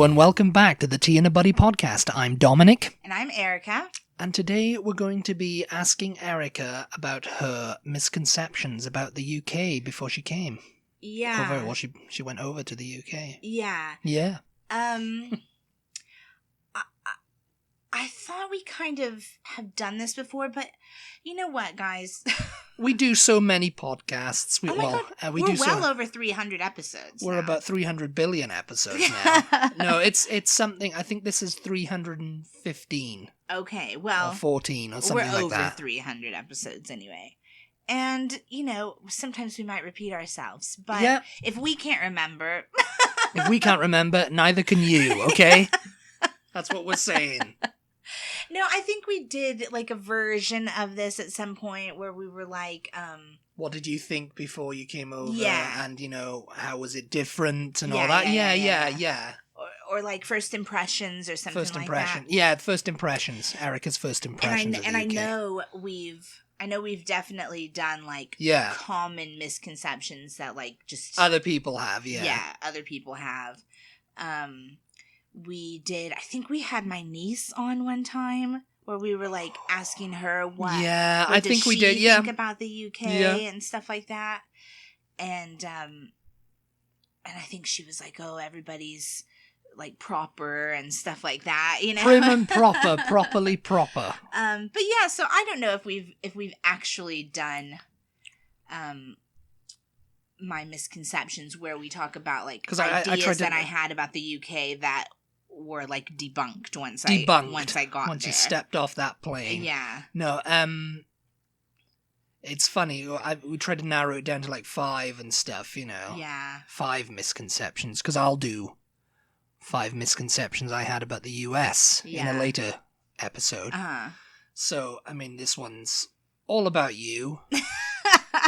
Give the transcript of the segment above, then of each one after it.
and welcome back to the Tea and a Buddy podcast. I'm Dominic. And I'm Erica. And today we're going to be asking Erica about her misconceptions about the UK before she came. Yeah. She went over to the UK. Yeah. Yeah. I thought we kind of have done this before, but you know what, guys? We do so many podcasts. We're well over 300 episodes. We're now. about 300 billion episodes now. No, it's something. I think this is 315. Okay, well, or 14 or something like that. We're over 300 episodes anyway. And, sometimes we might repeat ourselves, but if we can't remember... If we can't remember, neither can you, okay? That's what we're saying. No, I think we did, like, a version of this at some point where we were like, what did you think before you came over? Yeah. And, how was it different and all that? Yeah. Or like first impressions or something like that. Yeah, first impressions. Erica's first impressions. And I know we've definitely done like common misconceptions that like just other people have, Yeah, other people have. We did, I think we had my niece on one time where we were like asking her what I think we did, think about the UK and stuff like that. And I think she was like, oh, everybody's like proper and stuff like that, Prim and proper, properly proper. But yeah, so I don't know if we've actually done my misconceptions where we talk about like ideas that I had about the UK that were like debunked once I got there. Once you stepped off that plane. Yeah. No, it's funny. We tried to narrow it down to like 5 and stuff, Yeah. 5 misconceptions, because I'll do 5 misconceptions I had about the US in a later episode. So, this one's all about you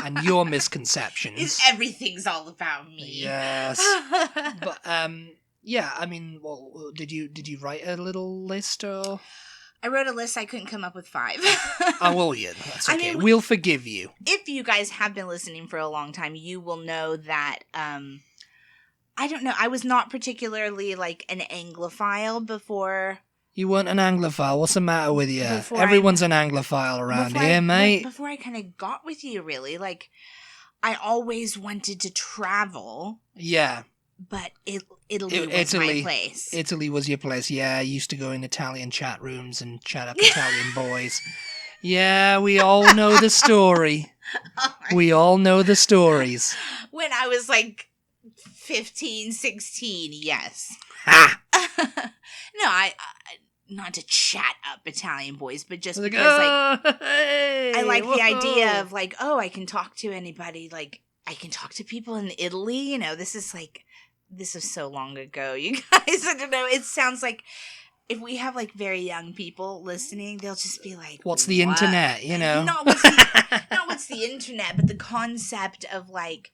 and your misconceptions. Everything's all about me. Yes. But, did you write a little list or? I wrote a list. I couldn't come up with 5. Oh, well, yeah, that's okay. We'll forgive you. If you guys have been listening for a long time, you will know that, I don't know. I was not particularly like an Anglophile before. You weren't an Anglophile. What's the matter with you? Everyone's an Anglophile around here, mate. Before I kind of got with you, really. Like, I always wanted to travel. Yeah. But Italy was my place. Italy was your place. Yeah, I used to go in Italian chat rooms and chat up Italian boys. Yeah, we all know the story. We all know the stories. When I was like 15, 16, yes. Ha! No, I not to chat up Italian boys, but just because I like the idea of like, oh, I can talk to anybody. Like, I can talk to people in Italy. This is so long ago, you guys. I don't know. It sounds like if we have like very young people listening, they'll just be like, "What's the internet?" Not what's the internet, but the concept of like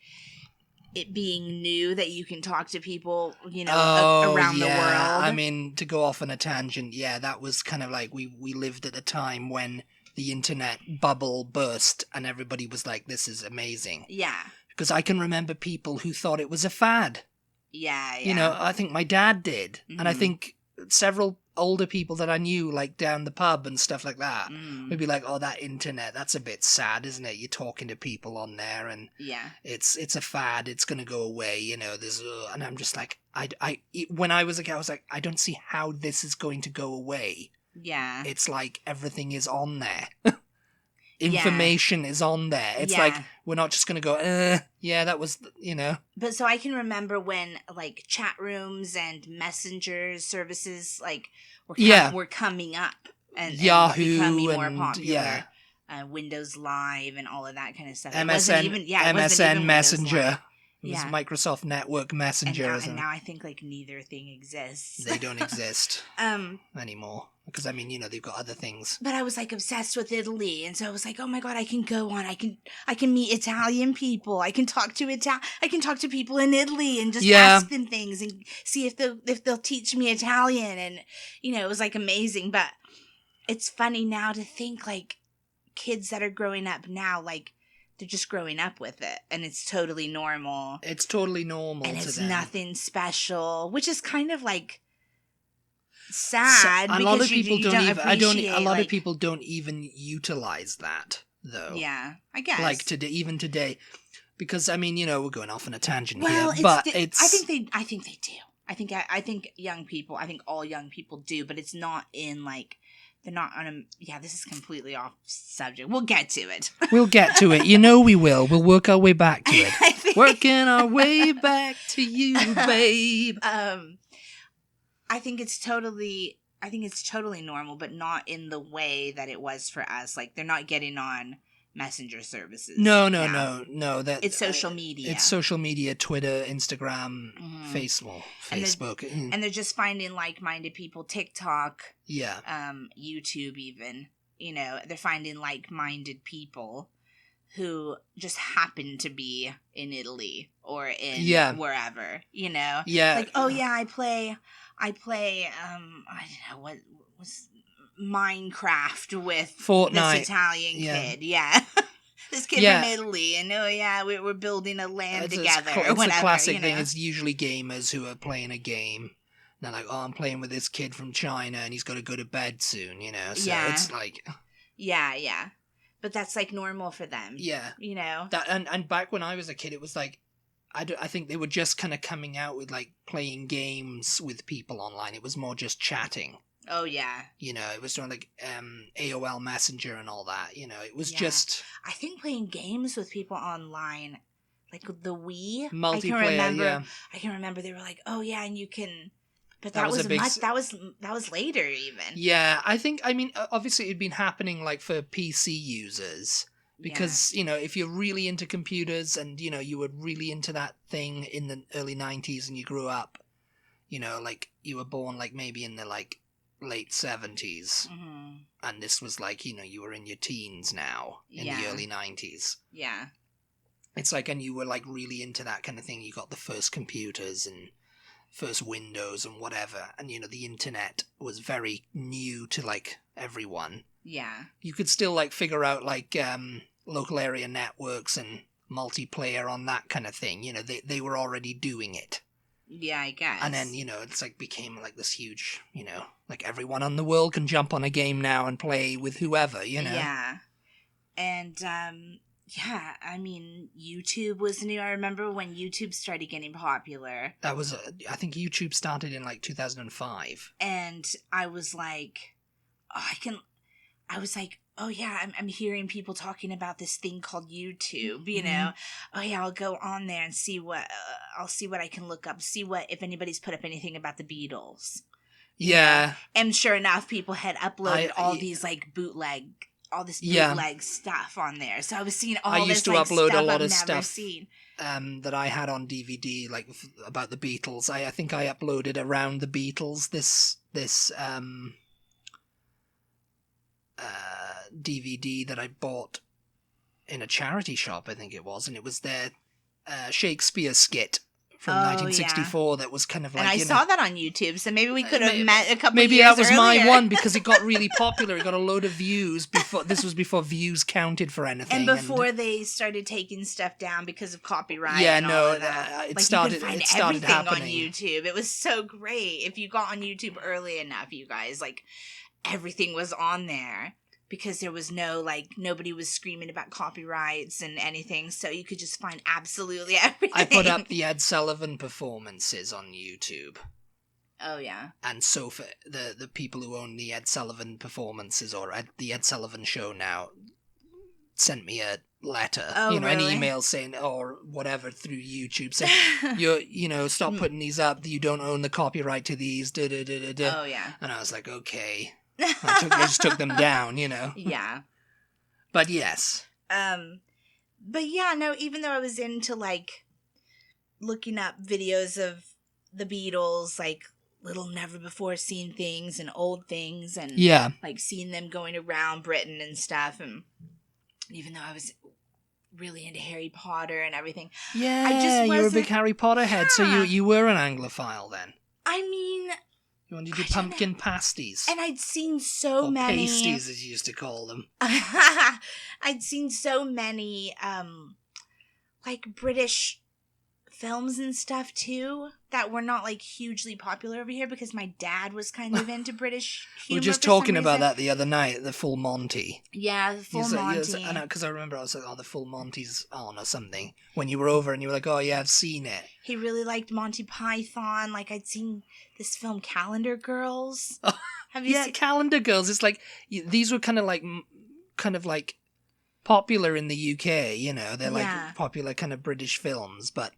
it being new that you can talk to people, around the world. To go off on a tangent, that was kind of like we lived at a time when the internet bubble burst and everybody was like, "This is amazing." Yeah. Because I can remember people who thought it was a fad. Yeah. I think my dad did. Mm-hmm. And I think several older people that I knew, like down the pub and stuff like that, would be like, oh, that internet, that's a bit sad, isn't it? You're talking to people on there and it's a fad. It's going to go away, and I'm just like, when I was a kid, I was like, I don't see how this is going to go away. Yeah. It's like everything is on there. Information is on there. It's like, we're not just going to go, that was, But so I can remember when, like, chat rooms and messenger services, like, were coming up. And Yahoo becoming and more popular. Yeah. Windows Live and all of that kind of stuff. MSN Messenger. It was Microsoft Network Messenger. And now I think, like, neither thing exists. They don't exist anymore. Because, they've got other things. But I was, like, obsessed with Italy. And so I was like, oh, my God, I can go on. I can meet Italian people. I can talk to people in Italy and just ask them things and see if they'll teach me Italian. And, it was, like, amazing. But it's funny now to think, like, kids that are growing up now, like, they're just growing up with it, and it's totally normal. It's totally normal and to it's them. Nothing special, which is kind of like sad. So, a lot of people don't even. A lot like, of people don't even utilize that though. Yeah, I guess. Like today, even today, because I mean, we're going off on a tangent here, but I think they do. I think young people. I think all young people do, but it's not in like. They're not on a... Yeah, this is completely off subject. We'll get to it. We'll get to it. We will. We'll work our way back to it. Working our way back to you, babe. I think it's totally normal, but not in the way that it was for us. Like, they're not getting on messenger services. No. That it's social media. It's social media, Twitter, Instagram, Facebook. And they're just finding like-minded people, TikTok. Yeah. YouTube even. They're finding like-minded people who just happen to be in Italy or in wherever, Yeah. Like, oh yeah, I play I don't know what was Minecraft with Fortnite. This Italian kid. Yeah. This kid from Italy, and we're building a land together. It's a classic thing. It's usually gamers who are playing a game. They're like, oh, I'm playing with this kid from China, and he's got to go to bed soon, So it's like... Yeah. But that's, like, normal for them. Yeah. That, and back when I was a kid, it was like... I think they were just kind of coming out with, like, playing games with people online. It was more just chatting. Oh, yeah. It was doing, like, AOL Messenger and all that, It was just... I think playing games with people online, like the Wii... Multiplayer, I can remember they were like, oh, yeah, and you can... But that was later even. Yeah, obviously it'd been happening like for PC users because, if you're really into computers and, you were really into that thing in the early 90s and you grew up, like you were born like maybe in the like late 70s and this was like, you were in your teens now in the early 90s. Yeah. It's like, and you were like really into that kind of thing. You got the first computers and first Windows and whatever, and the internet was very new to like everyone. Yeah. You could still like figure out like local area networks and multiplayer on that kind of thing. They were already doing it. Yeah, I guess. And then, it's like became like this huge, like everyone on the world can jump on a game now and play with whoever, Yeah. And yeah, I mean, YouTube was new. I remember when YouTube started getting popular. That was, I think YouTube started in like 2005. And I was like, oh yeah, I'm hearing people talking about this thing called YouTube, Oh yeah, I'll go on there and see I'll see what I can look up, if anybody's put up anything about the Beatles. Yeah. And sure enough, people had uploaded all these like bootleg stuff on there. So I was seeing all this like stuff I've never seen. That I had on DVD, like about the Beatles. I think I uploaded around the Beatles this DVD that I bought in a charity shop, I think it was, and it was their Shakespeare skit from 1964 that was kind of like... And I saw that on YouTube, so maybe we could have met a couple maybe years that was earlier. my one, because it got really popular. It got a load of views. This was before views counted for anything. And before they started taking stuff down because of copyright and all of that. It started everything happening on YouTube. It was so great. If you got on YouTube early enough, you guys, like, everything was on there. Because there was nobody was screaming about copyrights and anything, so you could just find absolutely everything. I put up the Ed Sullivan performances on YouTube. Oh, yeah. And so for the people who own the Ed Sullivan performances or the Ed Sullivan show now sent me a letter, really? An email saying, or whatever, through YouTube saying, stop putting these up, you don't own the copyright to these, da-da-da-da-da. Oh, yeah. And I was like, okay. I just took them down, Yeah. But yes. But yeah, no, even though I was into, like, looking up videos of the Beatles, like, little never-before-seen things and old things, and, like, seeing them going around Britain and stuff, and even though I was really into Harry Potter and everything. Yeah, you were a big Harry Potter head, so you were an Anglophile then. I mean... You wanted to do pumpkin pasties. And I'd seen so many... pasties, as you used to call them. I'd seen so many, like, British films and stuff, too, that were not like hugely popular over here because my dad was kind of into British humor. We were just talking about that the other night, the Full Monty. Yeah, the Full Monty. Because I remember I was like, the Full Monty's on or something. When you were over and you were like, oh yeah, I've seen it. He really liked Monty Python. Like, I'd seen this film Calendar Girls. Have you seen? Calendar Girls. It's like, these were kind of like popular in the UK, you know. They're like popular kind of British films, but...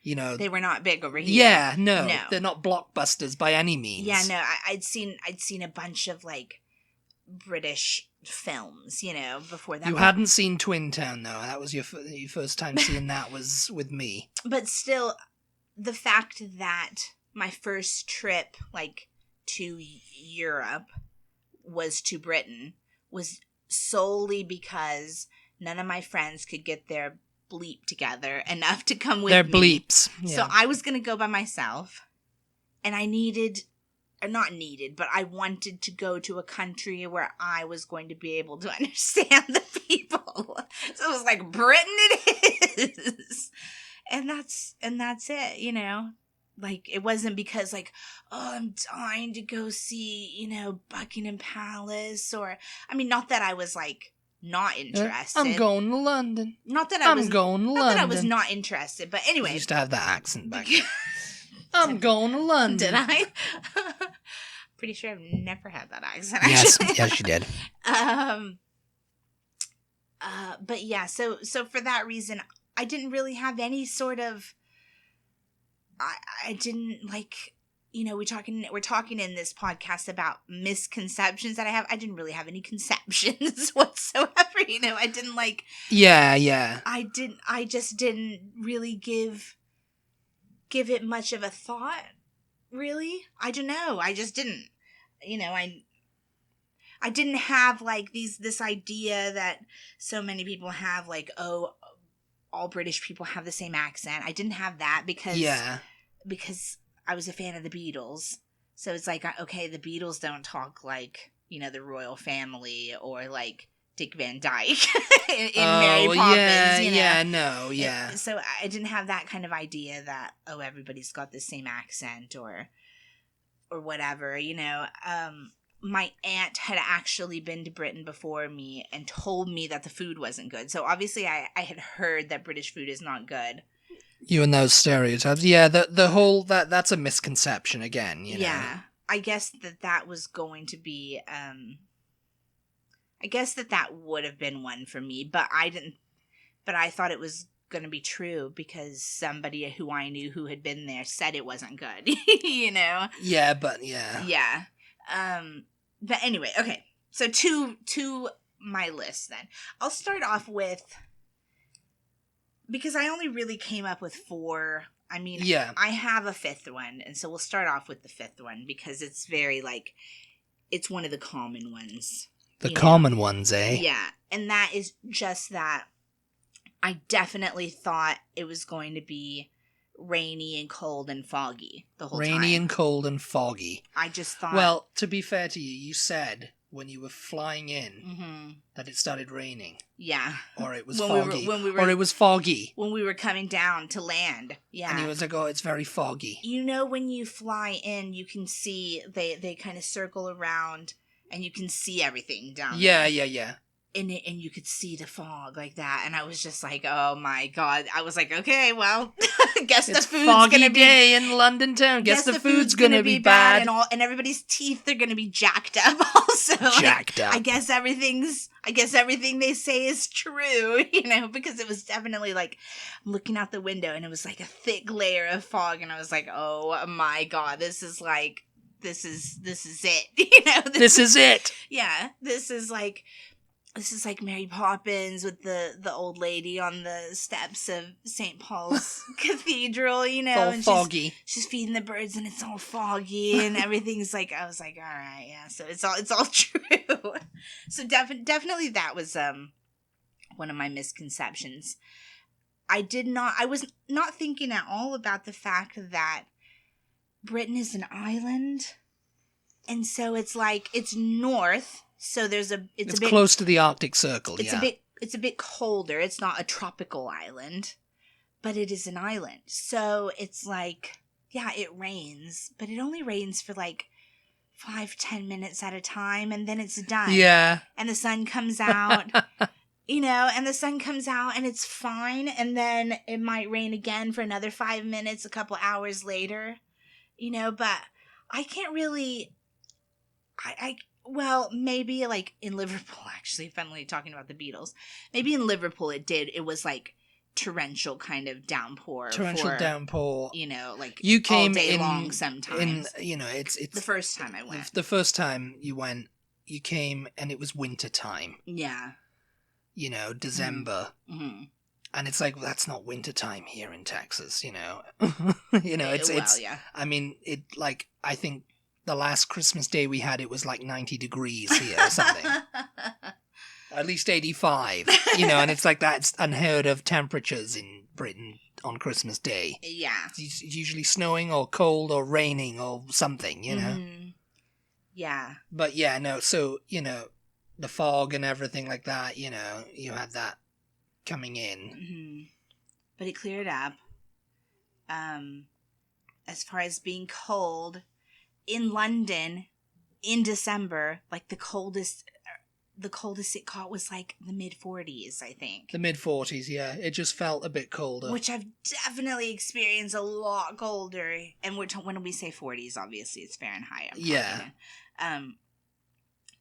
You know, they were not big over here. Yeah, no, they're not blockbusters by any means. Yeah, no, I'd seen a bunch of like British films, you know, before that. You hadn't seen Twin Town though. That was your first time seeing that was with me. But still, the fact that my first trip like to Europe was to Britain was solely because none of my friends could get their bleep together enough to come with me. They're bleeps. Yeah. So I was going to go by myself, and I wanted to go to a country where I was going to be able to understand the people. So it was like, Britain it is. And that's it, you know? Like, it wasn't because like, oh, I'm dying to go see, you know, Buckingham Palace, or, I mean, not that I was like, not interested. I'm going to London. Not that I was not interested, but anyway. You used to have that accent back then. I'm going to London. Did I? Pretty sure I've never had that accent, actually. Yes, you did. But yeah, so for that reason, I didn't really have any sort of, I didn't like, you know, we're talking in this podcast about misconceptions that I have. I didn't really have any conceptions whatsoever, you know. I didn't like. Yeah. I just didn't really give it much of a thought, really. I don't know. I just didn't. You know, I didn't have like this idea that so many people have, like, oh, all British people have the same accent. I didn't have that because I was a fan of the Beatles. So it's like, okay, the Beatles don't talk like, you know, the royal family or like Dick Van Dyke in Mary Poppins, So I didn't have that kind of idea that, oh, everybody's got the same accent or whatever, you know. My aunt had actually been to Britain before me and told me that the food wasn't good. So obviously I had heard that British food is not good. You and those stereotypes. Yeah, the whole, that's a misconception again, you know. Yeah. I guess that was going to be, I guess that would have been one for me, but I thought it was going to be true because somebody who I knew who had been there said it wasn't good, you know? Yeah, but yeah. Yeah. But anyway, okay. So to my list then. I'll start off with, because I only really came up with 4. I mean, I have a 5th one, and so we'll start off with the 5th one because it's very, like, it's one of the common ones. The common ones, eh? Yeah, and that is just that I definitely thought it was going to be rainy and cold and foggy the whole time. Rainy and cold and foggy. I just thought... Well, to be fair to you, you said when you were flying in that it started raining. Yeah. Or it was foggy. Or it was foggy. When we were coming down to land. Yeah. And he was like, oh, it's very foggy. You know, when you fly in, you can see, they kind of circle around and you can see everything down there. Yeah. And you could see the fog like that, and I was just like, "Oh my god!" I was like, "Okay, well, guess it's the food's foggy gonna be day in London town. Guess the food's gonna be bad, and everybody's teeth are gonna be jacked up. Also, jacked up. I guess everything they say is true, you know, because it was definitely like I'm looking out the window, and it was like a thick layer of fog, and I was like, "Oh my god, this is it, you know? This is it. Yeah, this is like Mary Poppins with the old lady on the steps of St. Paul's Cathedral, you know, it's all and foggy. She's feeding the birds and it's all foggy and everything's like, I was like, all right, yeah, so it's all true. So definitely that was one of my misconceptions. I was not thinking at all about the fact that Britain is an island, and so it's like it's north. So it's a bit close to the Arctic Circle. It's a bit colder. It's not a tropical island, but it is an island. So it's like, yeah, it rains, but it only rains for like 5-10 minutes at a time, and then it's done. Yeah. And the sun comes out, and the sun comes out and it's fine. And then it might rain again for another 5 minutes, a couple hours later, but I can't really, well, maybe like in Liverpool, actually, funnily talking about the Beatles, maybe in Liverpool it was like torrential kind of downpour. Downpour. Like you came all day long sometimes. It's the first time I went. The first time you went, you came and it was winter time. Yeah. December. Mm-hmm. And it's like, that's not winter time here in Texas, yeah. I mean, I think the last Christmas day we had, it was like 90 degrees here or something. At least 85, and it's like that's unheard of temperatures in Britain on Christmas Day. Yeah. It's usually snowing or cold or raining or something, Mm-hmm. Yeah. But yeah, no, so, the fog and everything like that, you had that coming in. Mm-hmm. But it cleared up. As far as being cold, in London, in December, like the coldest it got was like the mid-40s, I think. The mid-40s, yeah. It just felt a bit colder. Which I've definitely experienced a lot colder. And when we say 40s, obviously it's Fahrenheit. Yeah.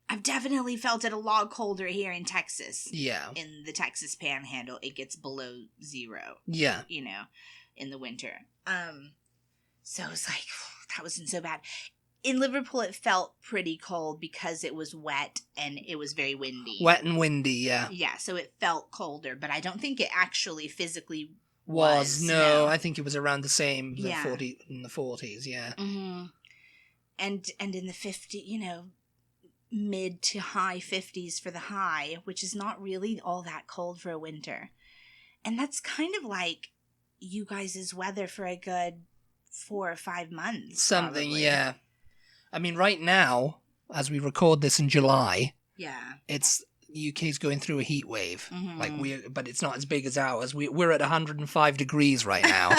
I've definitely felt it a lot colder here in Texas. Yeah. In the Texas Panhandle, it gets below 0. Yeah. In the winter. So it's like, that wasn't so bad. In Liverpool, it felt pretty cold because it was wet and it was very windy. Wet and windy, yeah. Yeah, so it felt colder, but I don't think it actually physically was. No, I think it was around the same in the 40s, yeah. Mm-hmm. And in the 50s, mid to high 50s for the high, which is not really all that cold for a winter. And that's kind of like you guys' weather for a good 4 or 5 months. Something, probably. Yeah. I mean, right now, as we record this in July, it's UK's going through a heat wave. Mm-hmm. But it's not as big as ours. We're at 105 degrees right now,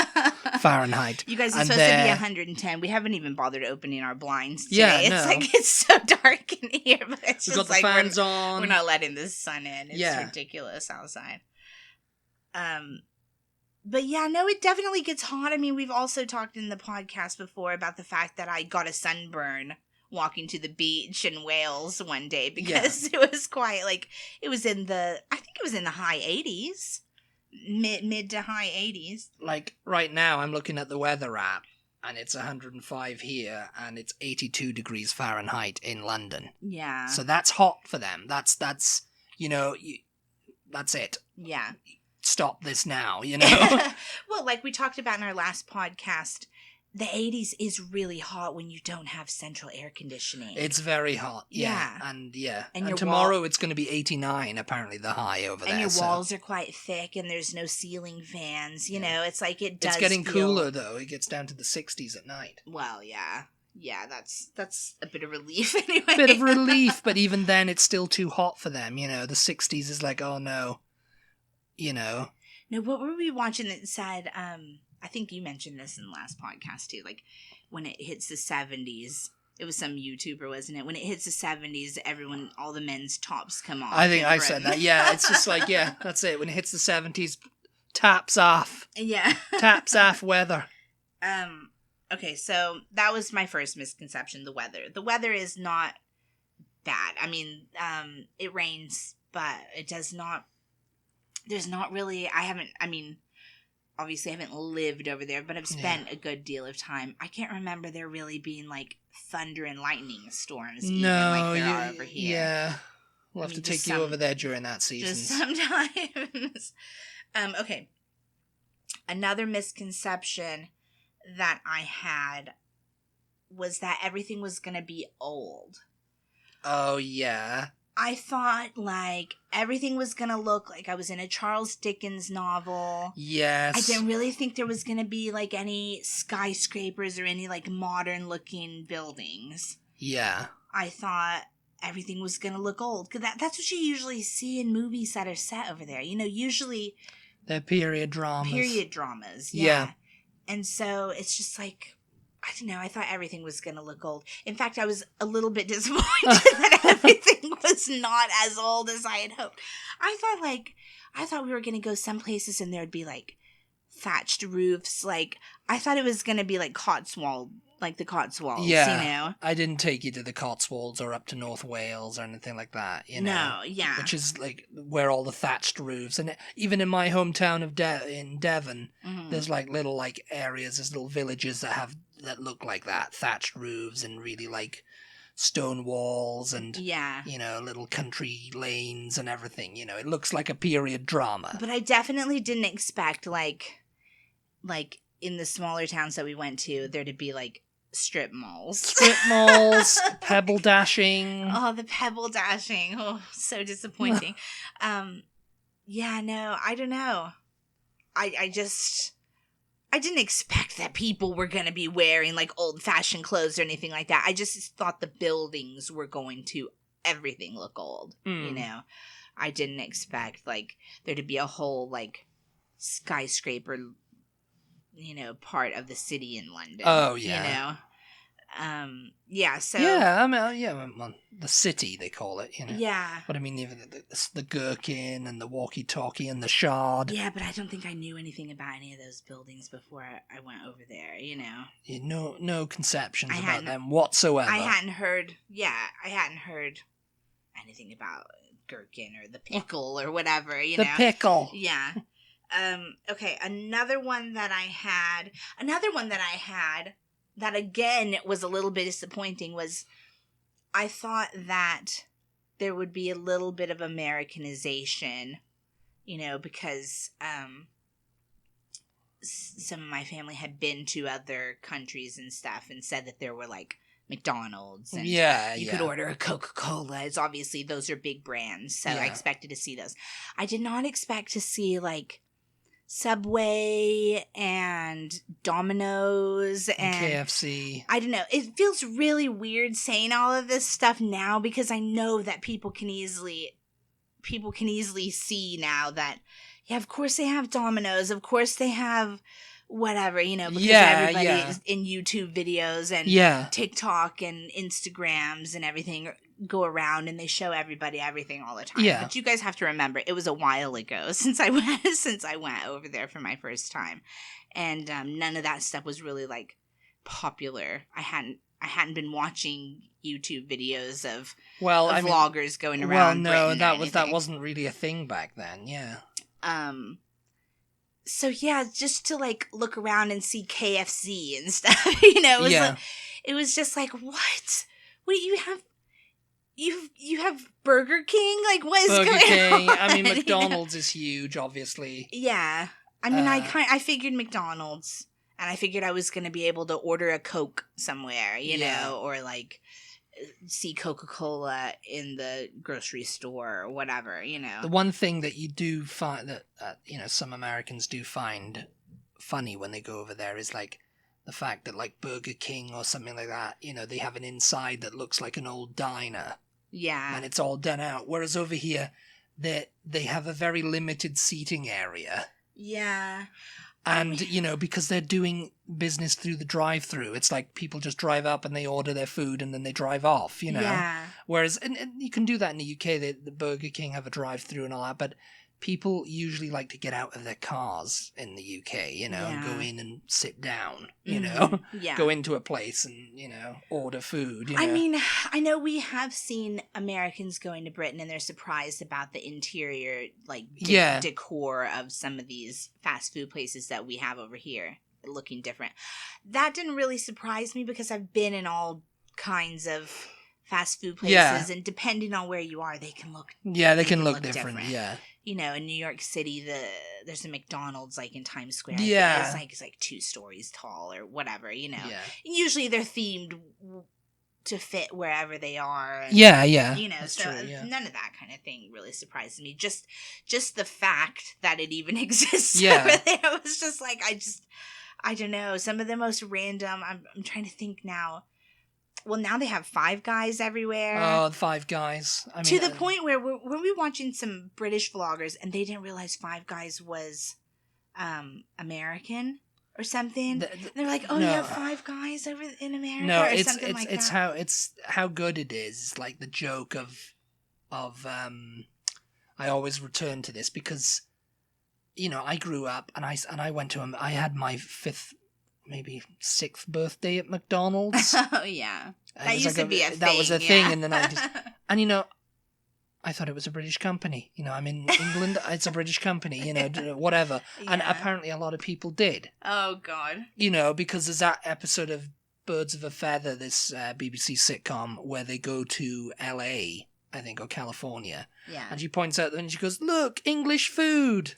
Fahrenheit. You guys are supposed to be 110. We haven't even bothered opening our blinds today. Yeah, It's so dark in here, but it's We've just got the fans we're on. We're not letting the sun in. It's ridiculous outside. But yeah, no, it definitely gets hot. I mean, we've also talked in the podcast before about the fact that I got a sunburn walking to the beach in Wales one day because it was quite it was in the high 80s, mid to high 80s. Like right now, I'm looking at the weather app and it's 105 here and it's 82 degrees Fahrenheit in London. Yeah. So that's hot for them. That's that's it. Yeah. Stop this now, Well, like we talked about in our last podcast, the 80s is really hot when you don't have central air conditioning. It's very hot, yeah. And tomorrow it's going to be 89, apparently, the high over there. And your walls are quite thick and there's no ceiling fans. It's like it does It's getting cooler, though. It gets down to the 60s at night. Well, yeah. Yeah, that's a bit of relief anyway. Bit of relief, but even then it's still too hot for them, The 60s is like, oh no. No, what were we watching that said, I think you mentioned this in the last podcast too, like when it hits the 70s, it was some YouTuber, wasn't it? When it hits the 70s, all the men's tops come off. I think I said that, yeah, it's just like, yeah, that's it. When it hits the 70s, taps off. Yeah. Taps off weather. Okay, so that was my first misconception, the weather. The weather is not bad. I mean, it rains, but it does not. There's not really, obviously I haven't lived over there, but I've spent a good deal of time. I can't remember there really being like thunder and lightning storms even like there are over here. Yeah. We'll have to take you over there during that season. Just sometimes. Okay. Another misconception that I had was that everything was going to be old. Oh, yeah. I thought, everything was going to look like I was in a Charles Dickens novel. Yes. I didn't really think there was going to be, any skyscrapers or any, modern-looking buildings. Yeah. I thought everything was going to look old. Because that's what you usually see in movies that are set over there. They're period dramas. Period dramas, yeah. And so it's just I don't know. I thought everything was going to look old. In fact, I was a little bit disappointed that everything was not as old as I had hoped. I thought we were going to go some places and there would be like thatched roofs. Like, I thought it was going to be like the Cotswolds, yeah, you know? I didn't take you to the Cotswolds or up to North Wales or anything like that, you know? No, yeah. Which is, like, where all the thatched roofs, and even in my hometown of in Devon, there's, like, little, like, areas, there's little villages that look like that, thatched roofs and really, like, stone walls and, you know, little country lanes and everything, you know? It looks like a period drama. But I definitely didn't expect, like, in the smaller towns that we went to, there to be, like, strip malls, pebble dashing. Oh, the pebble dashing. Oh, so disappointing. Yeah, no, I don't know. I didn't expect that people were going to be wearing like old fashioned clothes or anything like that. I just thought the buildings were going to everything look old, you know? I didn't expect like there to be a whole like skyscraper, you know, part of the city in London. Oh, yeah. You know? Yeah, so... Yeah, I mean, well, the city, they call it, you know? Yeah. But I mean, even the gherkin and the walkie-talkie and the shard. Yeah, but I don't think I knew anything about any of those buildings before I went over there, you know? No conceptions about them whatsoever. I hadn't heard anything about gherkin or the pickle or whatever, you know? The pickle! Yeah. Okay, another one that I had that again was a little bit disappointing was I thought that there would be a little bit of Americanization, you know, because some of my family had been to other countries and stuff and said that there were like McDonald's and you could order a Coca-Cola. It's obviously those are big brands, so I expected to see those. I did not expect to see like Subway and Domino's and KFC. I don't know. It feels really weird saying all of this stuff now because I know that people can easily see now that of course they have Domino's, of course they have whatever, you know, because everybody is in YouTube videos and TikTok and Instagrams and everything go around and they show everybody everything all the time. Yeah. But you guys have to remember, it was a while ago since I went over there for my first time, and none of that stuff was really like popular. I hadn't been watching YouTube videos of vloggers going around. Well, no, that wasn't really a thing back then. Yeah. So yeah, just to like look around and see KFC and stuff, you know, it was just like, what you have? You have Burger King? Like, what is Burger going King. on? I mean, McDonald's is huge, obviously. Yeah. I mean, I figured McDonald's, and I figured I was going to be able to order a Coke somewhere, you know, or like see Coca-Cola in the grocery store or whatever, you know. The one thing that you do find that you know, some Americans do find funny when they go over there is like the fact that like Burger King or something like that, you know, they have an inside that looks like an old diner. Yeah. And it's all done out. Whereas over here, they have a very limited seating area. Yeah. And, you know, because they're doing business through the drive-through, it's like people just drive up and they order their food and then they drive off, you know? Yeah. Whereas, and you can do that in the UK, the Burger King have a drive-through and all that, but people usually like to get out of their cars in the UK, you know, and go in and sit down, you know? Yeah. Go into a place and, you know, order food, you know? I mean, I know we have seen Americans going to Britain and they're surprised about the interior, like, decor of some of these fast food places that we have over here looking different. That didn't really surprise me because I've been in all kinds of fast food places and depending on where you are, they can look different. Yeah. You know, in New York City, there's a McDonald's like in Times Square. Yeah, it's like 2 stories tall or whatever. You know, usually they're themed to fit wherever they are. And, yeah. You know, that's so true, none of that kind of thing really surprised me. Just the fact that it even exists over there was just like I don't know. Some of the most random. I'm trying to think now. Well, now they have Five Guys everywhere. Oh, Five Guys. I mean, to the point where we were watching some British vloggers and they didn't realize Five Guys was American. or something. They're like, oh, no. you have Five Guys over in America, no, or it's something like it's that. it's how good it is. Like the joke of I always return to this because, you know, I grew up and I went to I had my 5th, maybe 6th birthday at McDonald's. Oh yeah, that used to be a thing. That was a thing in the 90s, and you know, I thought it was a British company. You know, I'm in England. It's a British company. You know, whatever. Yeah. And apparently, a lot of people did. Oh God. You know, because there's that episode of Birds of a Feather, this BBC sitcom, where they go to LA, I think, or California. Yeah. And she points out, and she goes, "Look, English food,"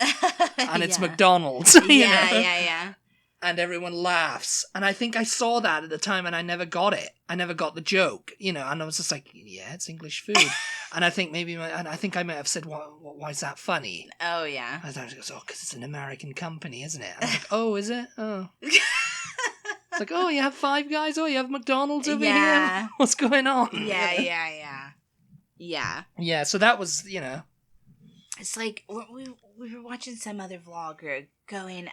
and it's yeah. McDonald's. You know? Yeah. And everyone laughs. And I think I saw that at the time and I never got it. I never got the joke, you know, and I was just like, yeah, it's English food. And I think I think I might have said, why is that funny? Oh, yeah. I thought, because it's an American company, isn't it? And I was like, oh, is it? Oh. It's like, oh, you have Five Guys? Oh, you have McDonald's over here? What's going on? Yeah. Yeah, so that was, you know. It's like, we were watching some other vlogger going,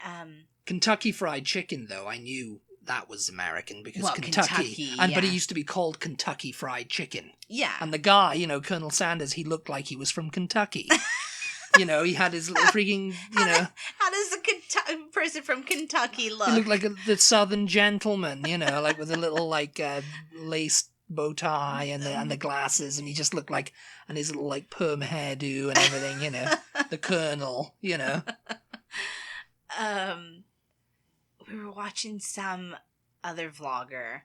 Kentucky Fried Chicken, though, I knew that was American because Kentucky but it used to be called Kentucky Fried Chicken. Yeah. And the guy, you know, Colonel Sanders, he looked like he was from Kentucky. You know, he had his little freaking, you know. How does a person from Kentucky look? He looked like the Southern gentleman, you know, like with a little, like, lace bow tie and the glasses, and he just looked like, and his little, like, perm hairdo and everything, you know. The Colonel, you know. We were watching some other vlogger,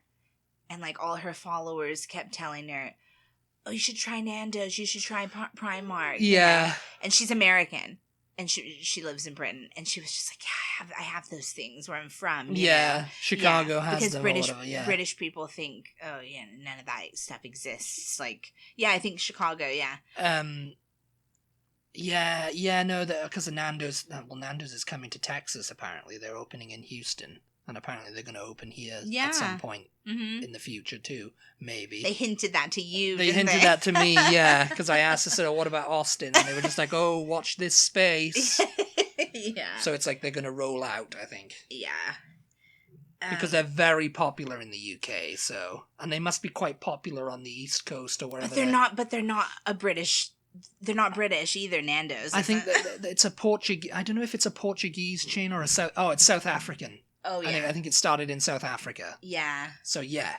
and like all her followers kept telling her, "Oh, you should try Nando's. You should try Primark." Yeah, you know? And she's American, and she lives in Britain, and she was just like, "Yeah, I have those things where I'm from." You know? Chicago has because them British people think, "Oh, yeah, none of that stuff exists." Like, yeah, I think Chicago, yeah. No, because of Nando's. Well, Nando's is coming to Texas. Apparently, they're opening in Houston, and apparently they're going to open here at some point in the future too. Maybe they hinted that to you. They hinted that to me, yeah. Because I asked, I said, "Oh, what about Austin?" And they were just like, "Oh, watch this space." Yeah. So it's like they're going to roll out, I think. Yeah. Because they're very popular in the UK, and they must be quite popular on the East Coast or wherever. But they're not a British. They're not British either, Nando's. I think it's a Portuguese. I don't know if it's a Portuguese chain or it's South African. Oh, yeah. I think it started in South Africa. Yeah. So, yeah.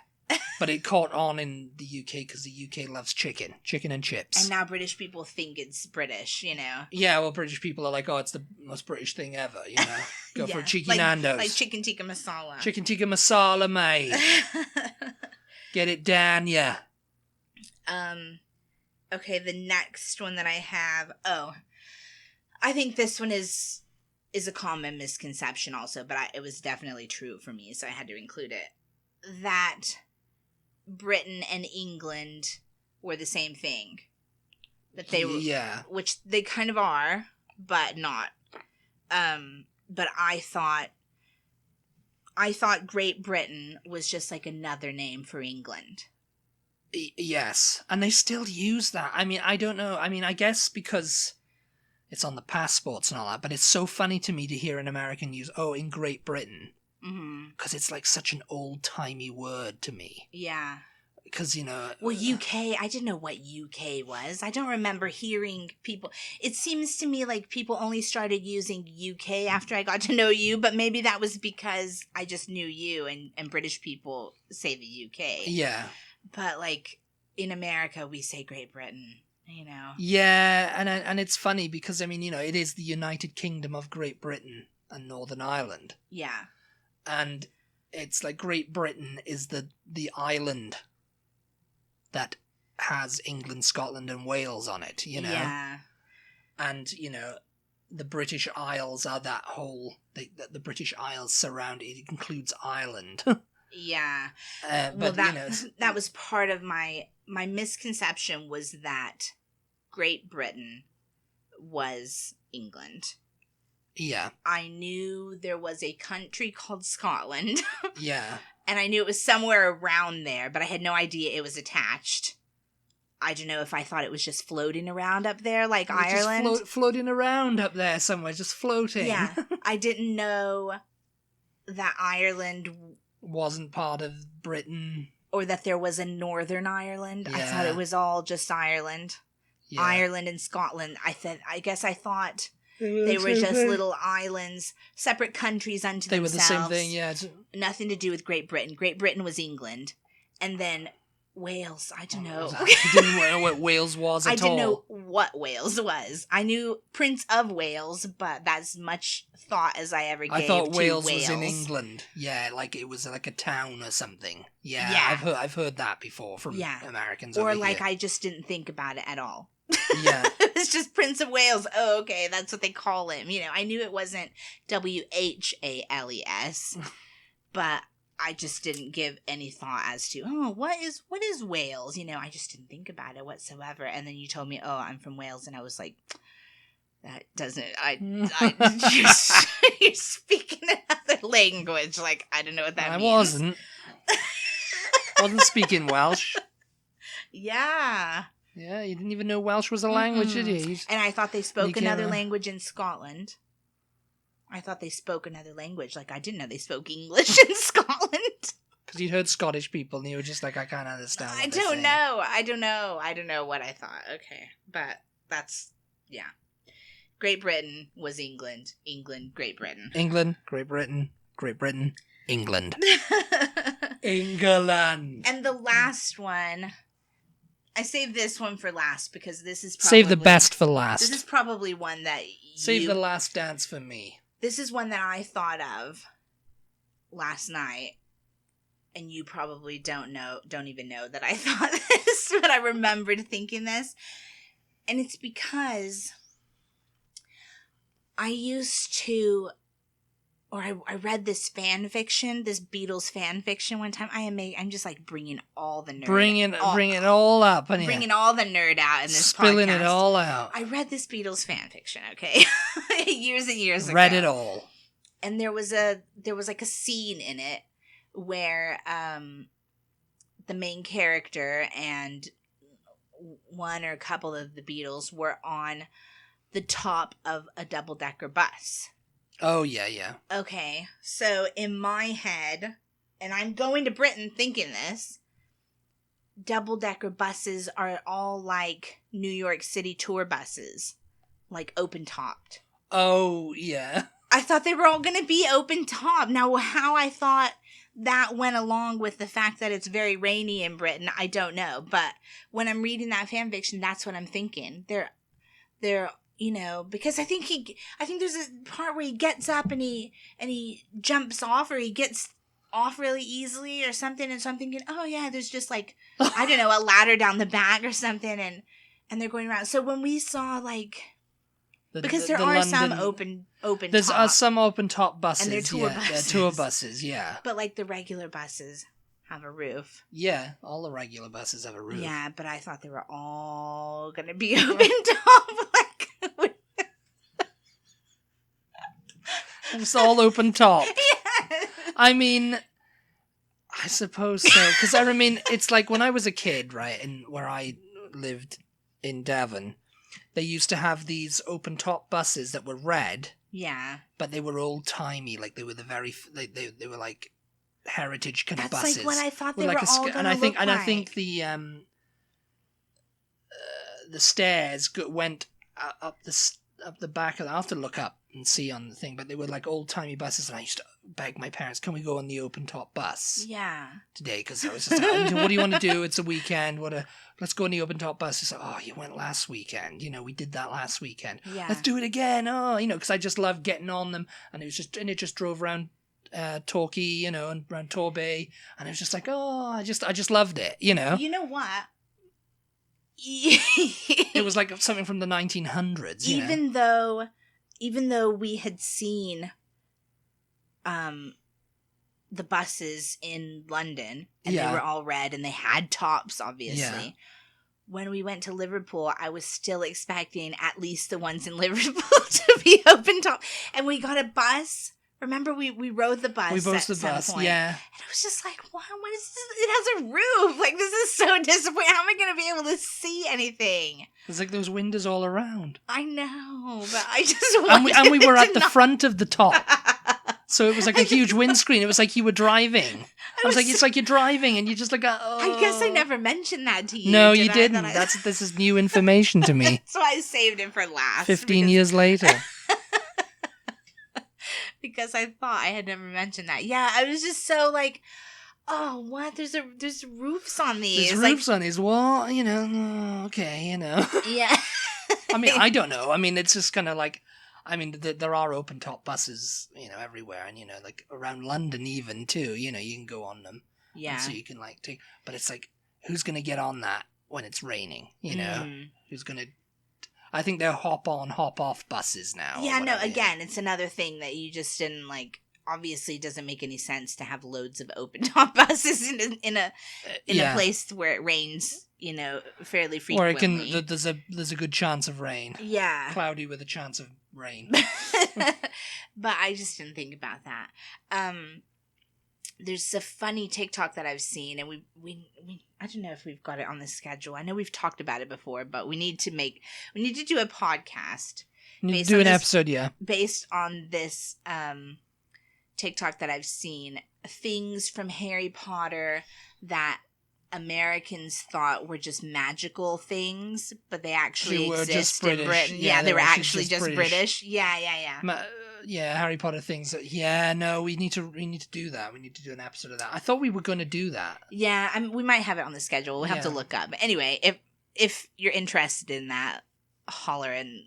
But it caught on in the UK because the UK loves chicken and chips. And now British people think it's British, you know? Yeah, well, British people are like, oh, it's the most British thing ever, you know? Go for a cheeky Nando's. Like chicken tikka masala. Chicken tikka masala, mate. Get it down, yeah. Okay, the next one that I have... Oh, I think this one is a common misconception also, but it was definitely true for me, so I had to include it. That Britain and England were the same thing. That they were... Yeah. Which they kind of are, but not. But I thought Great Britain was just like another name for England. Yes, and they still use that. I mean, I don't know. I mean, I guess because it's on the passports and all that, but it's so funny to me to hear an American use, in Great Britain. Because it's like such an old-timey word to me. Yeah. Because, you know... Well, UK, I didn't know what UK was. I don't remember hearing people... It seems to me like people only started using UK after I got to know you, but maybe that was because I just knew you and British people say the UK. Yeah. But, like, in America, we say Great Britain, you know? Yeah, and it's funny because, I mean, you know, it is the United Kingdom of Great Britain and Northern Ireland. Yeah. And it's like Great Britain is the island that has England, Scotland, and Wales on it, you know? Yeah. And, you know, the British Isles are that whole... The British Isles surround it. It includes Ireland. Yeah. But, that, you know... That was part of my misconception was that Great Britain was England. Yeah. I knew there was a country called Scotland. Yeah. And I knew it was somewhere around there, but I had no idea it was attached. I don't know if I thought it was just floating around up there like Ireland. Just floating around up there somewhere, just floating. Yeah. I didn't know that Ireland wasn't part of Britain. Or that there was a Northern Ireland. Yeah. I thought it was all just Ireland. Yeah. Ireland and Scotland. I guess I thought they were just little islands, separate countries unto themselves. They were the same thing, yeah. Nothing to do with Great Britain. Great Britain was England. And then Wales, I don't know. I didn't know what Wales was at all. I didn't know what Wales was. I knew Prince of Wales, but that's much thought as I ever gave to Wales. I thought Wales was in England. Yeah, like it was like a town or something. Yeah. I've heard that before from Americans. Or like here. I just didn't think about it at all. Yeah. It's just Prince of Wales. Oh, okay, that's what they call him. You know, I knew it wasn't WHALES, but I just didn't give any thought as to, what is Wales? You know, I just didn't think about it whatsoever. And then you told me, I'm from Wales. And I was like, that doesn't, you're speaking another language. Like, I don't know what that means. I wasn't speaking Welsh. Yeah. Yeah, you didn't even know Welsh was a language, did you? And I thought they spoke another language in Scotland. I thought they spoke another language. Like, I didn't know they spoke English in Scotland. Because you'd heard Scottish people and you were just like, I can't understand what I don't know. I don't know what I thought. Okay. But that's, yeah. Great Britain was England. England, Great Britain. England, Great Britain, Great Britain, England. England. And the last one, I saved this one for last because this is probably... Save the best for last. This is probably one that Save the last dance for me. This is one that I thought of last night, and you probably don't even know that I thought this, but I remembered thinking this. And it's because I used to, or I read this fan fiction, this Beatles fan fiction one time. I'm just like bringing all the nerd. Bring it all up. Bringing all the nerd out in this Spilling podcast. It all out. I read this Beatles fan fiction, okay? Years and years ago. Read it all. And there was like a scene in it where the main character and one or a couple of the Beatles were on the top of a double-decker bus. Oh, yeah, yeah. Okay, so in my head, and I'm going to Britain thinking this, double-decker buses are all like New York City tour buses, like open-topped. Oh, yeah. I thought they were all going to be open-top. Now, how I thought that went along with the fact that it's very rainy in Britain, I don't know. But when I'm reading that fan fiction, that's what I'm thinking. They're you know, because I think there's a part where he gets up and he jumps off, or he gets off really easily or something, and so I'm thinking, oh yeah, there's just like, I don't know, a ladder down the back or something, and they're going around. So when we saw like, because there are some open there's top, some open top buses, and they're tour buses. They're tour buses, yeah. But like the regular buses have a roof. Yeah, all the regular buses have a roof. Yeah, but I thought they were all gonna be open top, like. It's all open top. Yeah. I mean, I suppose so. Because I mean, it's like when I was a kid, right, and where I lived in Devon, they used to have these open top buses that were red. Yeah. But they were old timey, like they were they were like heritage kind of buses. That's like what I thought they were all gonna look like. And I think the stairs went up the back of. I'll have to look up and see on the thing, but they were like old timey buses, and I used to beg my parents, "Can we go on the open top bus?" Yeah. Today, because I was just like, "What do you want to do? It's a weekend. Let's go on the open top bus." It's like, "Oh, you went last weekend. You know, we did that last weekend. Yeah. Let's do it again." Oh, you know, because I just loved getting on them, and it just drove around Torquay, you know, and around Torbay, and it was just like, oh, I just loved it, you know. You know what? It was like something from the 1900s. Even though we had seen the buses in London, and they were all red, and they had tops, obviously. Yeah. When we went to Liverpool, I was still expecting at least the ones in Liverpool to be open top. And we got a bus. Remember, we rode the bus. We rode the bus, point. yeah. And I was just like, wow, what is this? It has a roof. Like, this is so disappointing. How am I going to be able to see anything? There's like those windows all around. I know, but I just wanted and we were at the front of the top. So it was like a huge windscreen. It was like you were driving. I was like, it's like you're driving and you just like, oh. I guess I never mentioned that to you. No, you didn't. This is new information to me. So I saved it for last. 15 years later. Because I thought I had never mentioned that. Yeah, I was just so like, oh, what? There's roofs on these. There's roofs on these. What? You know, okay, you know. Yeah. I mean, I don't know. I mean, it's just kind of like, I mean, there are open top buses, you know, everywhere. And, you know, like around London even too, you know, you can go on them. Yeah. So you can like take, but it's like, who's going to get on that when it's raining? You know, who's going to, I think they're hop on, hop off buses now. Yeah, no, again, it's another thing that you just didn't like. Obviously, it doesn't make any sense to have loads of open top buses in a place where it rains, you know, fairly frequently. Or there's a good chance of rain. Yeah, cloudy with a chance of rain. But I just didn't think about that. There's a funny TikTok that I've seen, and we I don't know if we've got it on the schedule. I know we've talked about it before, but we need to do a podcast. Do an episode, yeah. Based on this TikTok that I've seen, things from Harry Potter that Americans thought were just magical things, but they actually exist in Britain. Yeah, they were actually just British. Yeah. Yeah, Harry Potter things. Yeah, no, we need to do that. We need to do an episode of that. I thought we were going to do that. Yeah, we might have it on the schedule. We'll have to look up. But anyway, if you're interested in that, holler and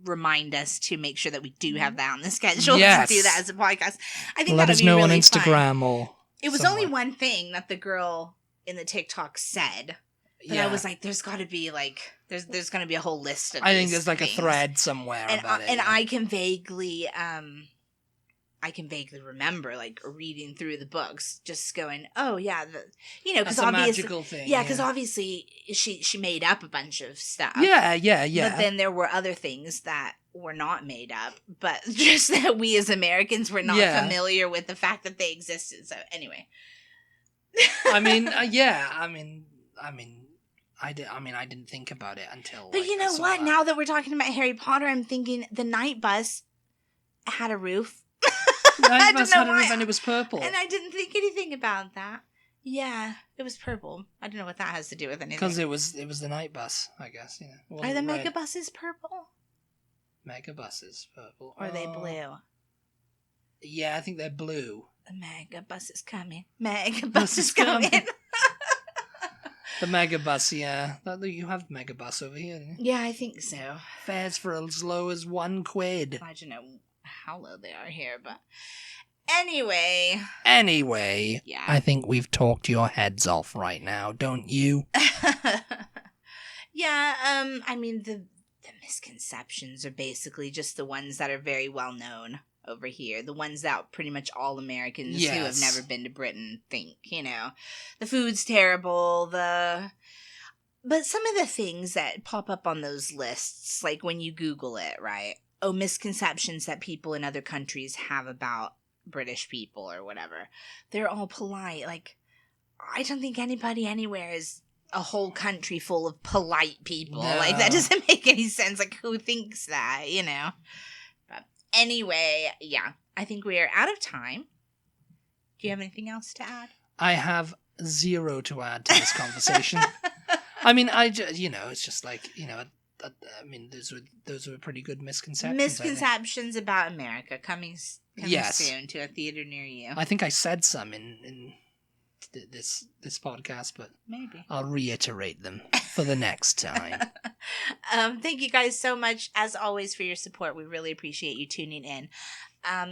remind us to make sure that we do have that on the schedule to do that as a podcast. I think let us know really on Instagram fun. or it was only one thing that the girl in the TikTok said. But I was like, there's got to be like, there's going to be a whole list of. I think there's like a thread somewhere about it. And I can vaguely remember like reading through the books, just going, oh yeah, because obviously, magical thing. Yeah, because obviously she made up a bunch of stuff. Yeah. But then there were other things that were not made up, but just that we as Americans were not familiar with the fact that they existed. So anyway. I didn't think about it until. But you know what? Now that we're talking about Harry Potter, I'm thinking the night bus had a roof. The night bus had a roof and it was purple. And I didn't think anything about that. Yeah, it was purple. I don't know what that has to do with anything. Because it was the night bus, I guess. You know, are the mega buses purple? Mega buses purple. Or are they blue? Yeah, I think they're blue. The mega bus is coming. Mega bus is coming. The mega bus, yeah. You have mega bus over here, don't you? Yeah, I think so. Fares for as low as £1. I don't know how low they are here, but anyway. Yeah. I think we've talked your heads off right now, don't you? Yeah, I mean, the misconceptions are basically just the ones that are very well known over here, the ones that pretty much all Americans who have never been to Britain think, you know. The food's terrible, but some of the things that pop up on those lists, like when you Google it, right? Oh, misconceptions that people in other countries have about British people or whatever. They're all polite. Like, I don't think anybody anywhere is a whole country full of polite people. No. Like, that doesn't make any sense. Like, who thinks that, you know? But anyway, yeah. I think we are out of time. Do you have anything else to add? I have zero to add to this conversation. I mean, it's just like, you know, I mean, those were pretty good misconceptions. Misconceptions about America coming soon to a theater near you. I think I said some in this podcast, but maybe I'll reiterate them for the next time. Thank you guys so much, as always, for your support. We really appreciate you tuning in.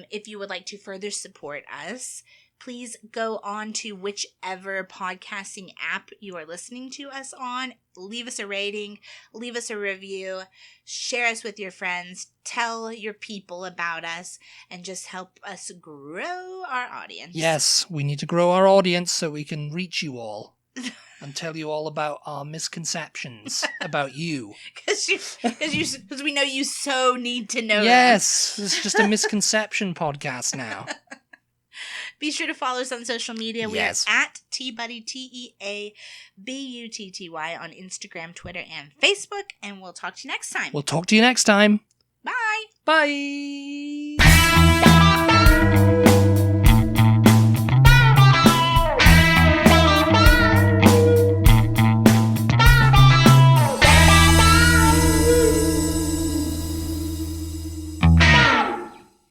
If you would like to further support us, please go on to whichever podcasting app you are listening to us on. Leave us a rating, leave us a review, share us with your friends, tell your people about us, and just help us grow our audience. Yes, we need to grow our audience so we can reach you all and tell you all about our misconceptions about you. Because we know you so need to know. Yes, it's just a misconception podcast now. Be sure to follow us on social media. We are at TButty, TEABUTTY on Instagram, Twitter, and Facebook. And we'll talk to you next time. Bye. Bye.